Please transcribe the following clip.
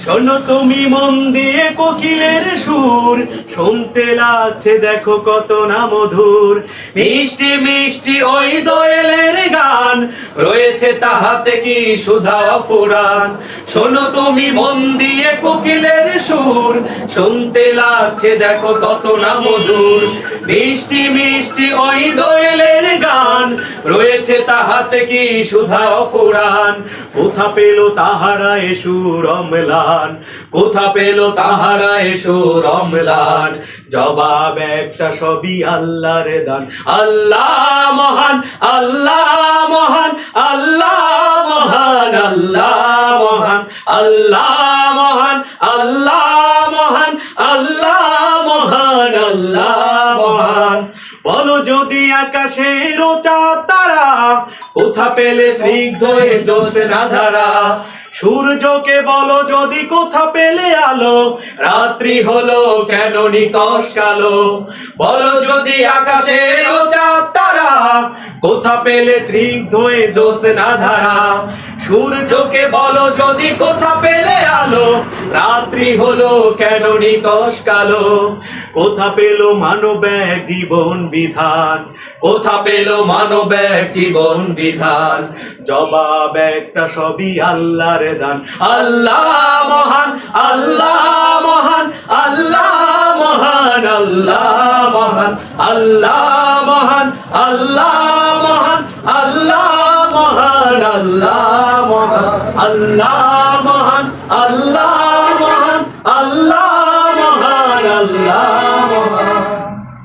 শোনো তুমি মন দিয়ে কোকিলের সুর, শুনতে লাগছে দেখো কত না মধুর। মিষ্টি মিষ্টি ওই দোয়েলের গান, রয়েছে তাহাতে কি সুধা অফুরান। শোনো তুমি মন দিয়ে কোকিলের সুর, শুনতে লাগছে দেখো কত না মধুর। মিষ্টি মিষ্টি ওই দোয়েলের গান, রয়েছে তাহাতে কি সুধা অফুরান। কোথা পেল তাহারা এ সুর অম্লান, কোথা পেল তাহারা এ সুর অম্লান। জবাব একটা, সবই আল্লাহর দান। আল্লাহ মহান, আল্লাহ মহান, আল্লাহ মহান, আল্লাহ মহান, আল্লাহ মহান, আল্লাহ মহান, আল্লাহ মহান, আল্লাহ মহান। বলো যদি আকাশের চাঁদ তারা, কোথা পেলে স্নিগ্ধ এ জ্যোৎস্না ধারা। সূর্যকে বলো যদি কোথা পেলে আলো, রাত্রি হলো কেন নিকষ কালো। বলো যদি আকাশের চাঁদ তারা, কোথা পেলে স্নিগ্ধ এ জ্যোৎস্না ধারা। সূর্যকে বলো যদি কোথা পেলে আলো, রাত্রি হলো কেন নিকষ কালো। কোথা পেল মানব এক জীবন বিধান, কোথা পেল মানব এক জীবন বিধান। জবাব একটা, সবই আল্লাহর দান। আল্লাহ মহান, আল্লাহ মহান, আল্লাহ মহান, আল্লাহ মহান, আল্লাহ মহান, আল্লাহ মহান, আল্লাহ মহান, আল্লাহ মহান, আল্লাহ মহান, আল্লাহ